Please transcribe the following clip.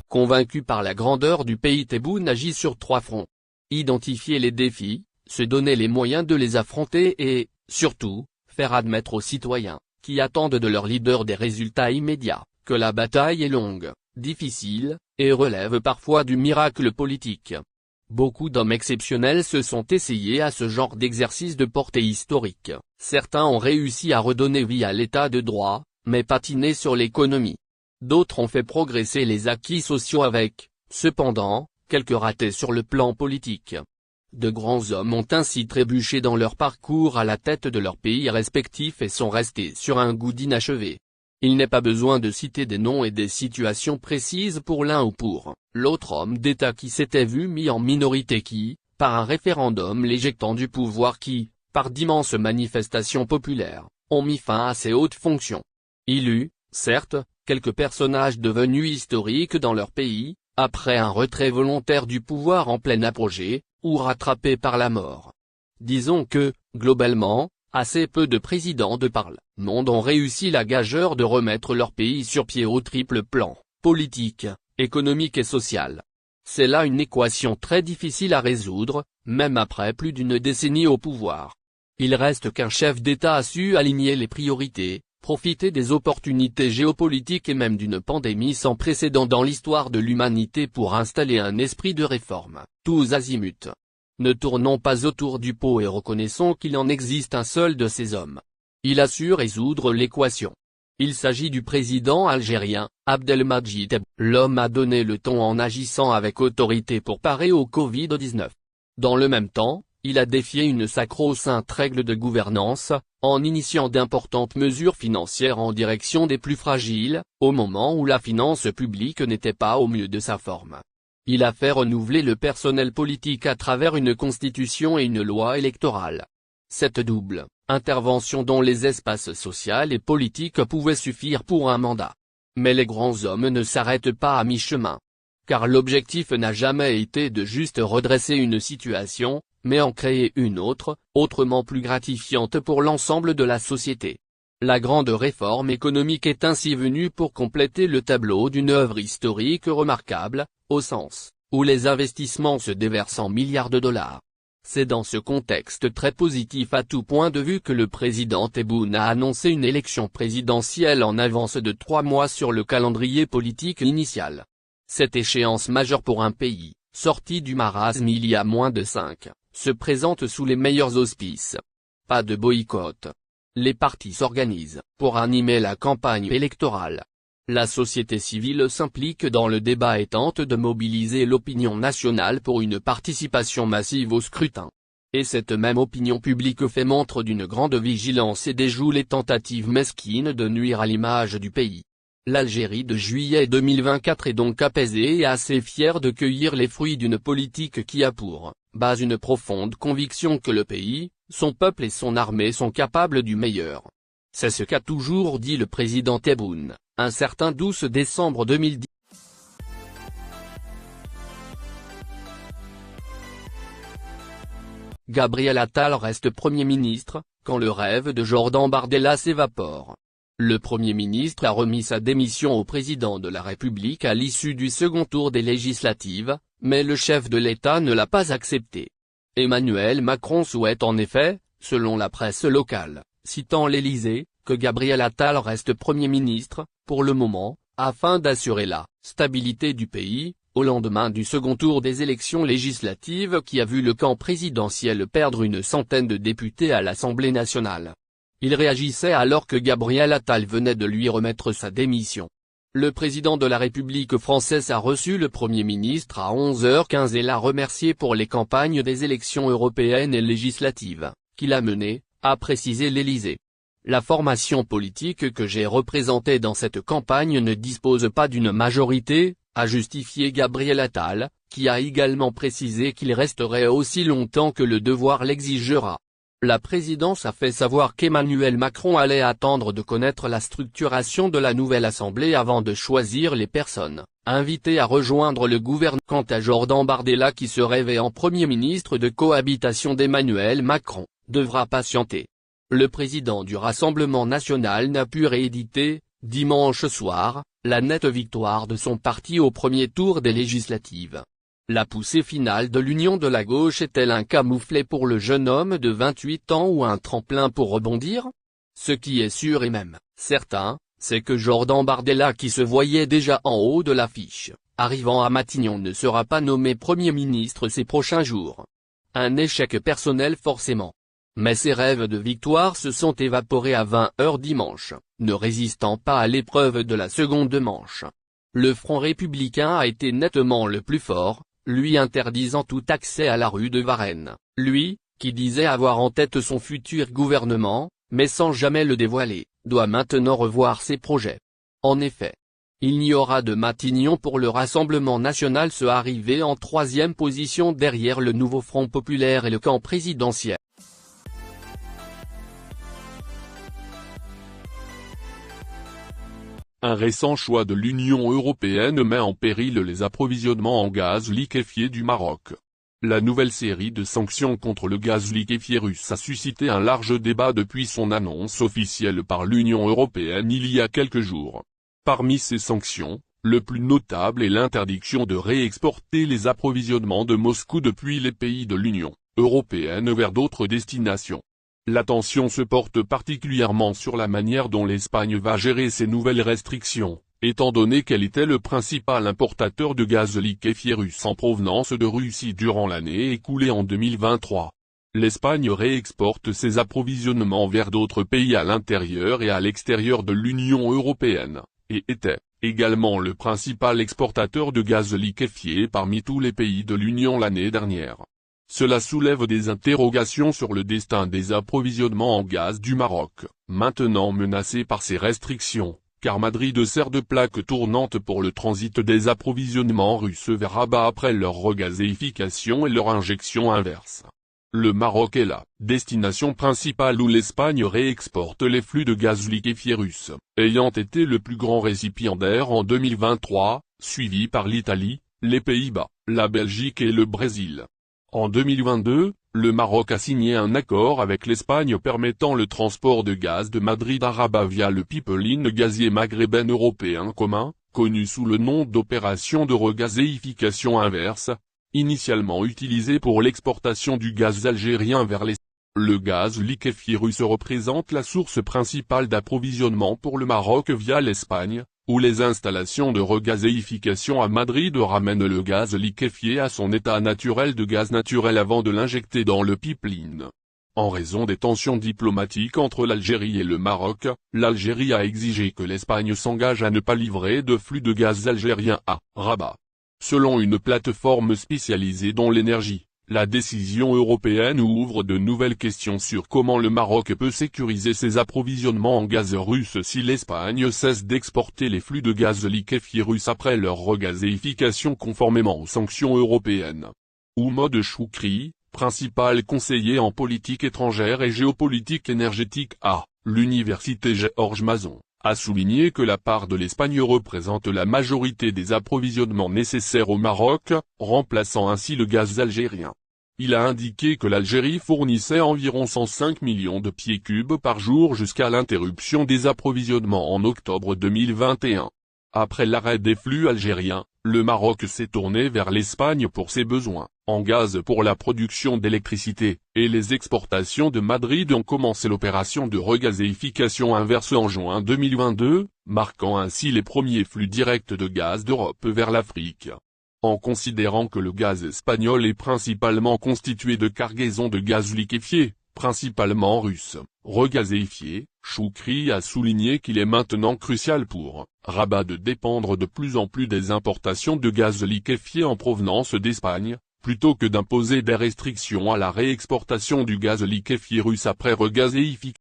Convaincu par la grandeur du pays, Tebboune agit sur 3 fronts. Identifier les défis, se donner les moyens de les affronter et, surtout, faire admettre aux citoyens, qui attendent de leur leader des résultats immédiats, que la bataille est longue, difficile, et relève parfois du miracle politique. Beaucoup d'hommes exceptionnels se sont essayés à ce genre d'exercice de portée historique. Certains ont réussi à redonner vie à l'état de droit, mais patiné sur l'économie. D'autres ont fait progresser les acquis sociaux avec, cependant, quelques ratés sur le plan politique. De grands hommes ont ainsi trébuché dans leur parcours à la tête de leur pays respectif et sont restés sur un goût d'inachevé. Il n'est pas besoin de citer des noms et des situations précises pour l'un ou pour l'autre homme d'État qui s'était vu mis en minorité qui, par un référendum l'éjectant du pouvoir qui, par d'immenses manifestations populaires, ont mis fin à ses hautes fonctions. Il eut, certes, quelques personnages devenus historiques dans leur pays, après un retrait volontaire du pouvoir en plein apogée, ou rattrapés par la mort. Disons que, globalement, assez peu de présidents de par le monde ont réussi la gageure de remettre leur pays sur pied au triple plan, politique, économique et social. C'est là une équation très difficile à résoudre, même après plus d'une décennie au pouvoir. Il reste qu'un chef d'État a su aligner les priorités, profiter des opportunités géopolitiques et même d'une pandémie sans précédent dans l'histoire de l'humanité pour installer un esprit de réforme, tous azimuts. Ne tournons pas autour du pot et reconnaissons qu'il en existe un seul de ces hommes. Il a su résoudre l'équation. Il s'agit du président algérien, Abdelmadjid Tebboune. L'homme a donné le ton en agissant avec autorité pour parer au Covid-19. Dans le même temps, il a défié une sacro-sainte règle de gouvernance, en initiant d'importantes mesures financières en direction des plus fragiles, au moment où la finance publique n'était pas au mieux de sa forme. Il a fait renouveler le personnel politique à travers une constitution et une loi électorale. Cette double intervention dont les espaces social et politique pouvaient suffire pour un mandat. Mais les grands hommes ne s'arrêtent pas à mi-chemin. Car l'objectif n'a jamais été de juste redresser une situation, mais en créer une autre, autrement plus gratifiante pour l'ensemble de la société. La grande réforme économique est ainsi venue pour compléter le tableau d'une œuvre historique remarquable, au sens où les investissements se déversent en milliards de dollars. C'est dans ce contexte très positif à tout point de vue que le président Tebboune a annoncé une élection présidentielle en avance de 3 mois sur le calendrier politique initial. Cette échéance majeure pour un pays, sorti du marasme il y a moins de 5, se présente sous les meilleurs auspices. Pas de boycott. Les partis s'organisent pour animer la campagne électorale. La société civile s'implique dans le débat et tente de mobiliser l'opinion nationale pour une participation massive au scrutin. Et cette même opinion publique fait montre d'une grande vigilance et déjoue les tentatives mesquines de nuire à l'image du pays. L'Algérie de juillet 2024 est donc apaisée et assez fière de cueillir les fruits d'une politique qui a pour base une profonde conviction que le pays, son peuple et son armée sont capables du meilleur. C'est ce qu'a toujours dit le président Tebboune, un certain 12 décembre 2010. Gabriel Attal reste Premier ministre, quand le rêve de Jordan Bardella s'évapore. Le Premier ministre a remis sa démission au président de la République à l'issue du second tour des législatives, mais le chef de l'État ne l'a pas accepté. Emmanuel Macron souhaite en effet, selon la presse locale, citant l'Élysée, que Gabriel Attal reste Premier ministre, pour le moment, afin d'assurer la stabilité du pays, au lendemain du second tour des élections législatives qui a vu le camp présidentiel perdre une centaine de députés à l'Assemblée nationale. Il réagissait alors que Gabriel Attal venait de lui remettre sa démission. Le président de la République française a reçu le Premier ministre à 11h15 et l'a remercié pour les campagnes des élections européennes et législatives, qu'il a menées, a précisé l'Élysée. La formation politique que j'ai représentée dans cette campagne ne dispose pas d'une majorité, a justifié Gabriel Attal, qui a également précisé qu'il resterait aussi longtemps que le devoir l'exigera. La présidence a fait savoir qu'Emmanuel Macron allait attendre de connaître la structuration de la nouvelle Assemblée avant de choisir les personnes invitées à rejoindre le gouvernement. Quant à Jordan Bardella qui se rêvait en Premier ministre de cohabitation d'Emmanuel Macron, devra patienter. Le président du Rassemblement national n'a pu rééditer, dimanche soir, la nette victoire de son parti au premier tour des législatives. La poussée finale de l'union de la gauche est-elle un camouflet pour le jeune homme de 28 ans ou un tremplin pour rebondir? Ce qui est sûr et même certain, c'est que Jordan Bardella, qui se voyait déjà en haut de l'affiche, arrivant à Matignon, ne sera pas nommé Premier ministre ces prochains jours. Un échec personnel forcément. Mais ses rêves de victoire se sont évaporés à 20h dimanche, ne résistant pas à l'épreuve de la seconde manche. Le Front républicain a été nettement le plus fort, lui interdisant tout accès à la rue de Varennes, lui, qui disait avoir en tête son futur gouvernement, mais sans jamais le dévoiler, doit maintenant revoir ses projets. En effet, il n'y aura de Matignon pour le Rassemblement national, se arriver en 3e position derrière le nouveau Front populaire et le camp présidentiel. Un récent choix de l'Union européenne met en péril les approvisionnements en gaz liquéfié du Maroc. La nouvelle série de sanctions contre le gaz liquéfié russe a suscité un large débat depuis son annonce officielle par l'Union européenne il y a quelques jours. Parmi ces sanctions, le plus notable est l'interdiction de réexporter les approvisionnements de Moscou depuis les pays de l'Union européenne vers d'autres destinations. L'attention se porte particulièrement sur la manière dont l'Espagne va gérer ces nouvelles restrictions, étant donné qu'elle était le principal importateur de gaz liquéfié russe en provenance de Russie durant l'année écoulée en 2023. L'Espagne réexporte ses approvisionnements vers d'autres pays à l'intérieur et à l'extérieur de l'Union européenne, et était également le principal exportateur de gaz liquéfié parmi tous les pays de l'Union l'année dernière. Cela soulève des interrogations sur le destin des approvisionnements en gaz du Maroc, maintenant menacé par ces restrictions, car Madrid sert de plaque tournante pour le transit des approvisionnements russes vers Rabat après leur regazéification et leur injection inverse. Le Maroc est la destination principale où l'Espagne réexporte les flux de gaz liquéfié russe, ayant été le plus grand récipiendaire en 2023, suivi par l'Italie, les Pays-Bas, la Belgique et le Brésil. En 2022, le Maroc a signé un accord avec l'Espagne permettant le transport de gaz de Madrid à Rabat via le pipeline gazier maghrébin européen commun, connu sous le nom d'opération de regazéification inverse, initialement utilisé pour l'exportation du gaz algérien vers l'Est. Le gaz liquéfié russe représente la source principale d'approvisionnement pour le Maroc via l'Espagne, où les installations de regazéification à Madrid ramènent le gaz liquéfié à son état naturel de gaz naturel avant de l'injecter dans le pipeline. En raison des tensions diplomatiques entre l'Algérie et le Maroc, l'Algérie a exigé que l'Espagne s'engage à ne pas livrer de flux de gaz algérien à Rabat. Selon une plateforme spécialisée dans l'énergie, la décision européenne ouvre de nouvelles questions sur comment le Maroc peut sécuriser ses approvisionnements en gaz russe si l'Espagne cesse d'exporter les flux de gaz liquéfié russe après leur regazéification conformément aux sanctions européennes. Oumoud Choukri, principal conseiller en politique étrangère et géopolitique énergétique à l'université Georges Mason, a souligné que la part de l'Espagne représente la majorité des approvisionnements nécessaires au Maroc, remplaçant ainsi le gaz algérien. Il a indiqué que l'Algérie fournissait environ 105 millions de pieds cubes par jour jusqu'à l'interruption des approvisionnements en octobre 2021. Après l'arrêt des flux algériens, le Maroc s'est tourné vers l'Espagne pour ses besoins en gaz pour la production d'électricité, et les exportations de Madrid ont commencé l'opération de regazéification inverse en juin 2022, marquant ainsi les premiers flux directs de gaz d'Europe vers l'Afrique. En considérant que le gaz espagnol est principalement constitué de cargaisons de gaz liquéfié, principalement russe, regazéifié, Choukri a souligné qu'il est maintenant crucial pour Rabat de dépendre de plus en plus des importations de gaz liquéfié en provenance d'Espagne, plutôt que d'imposer des restrictions à la réexportation du gaz liquéfié russe après regazéification.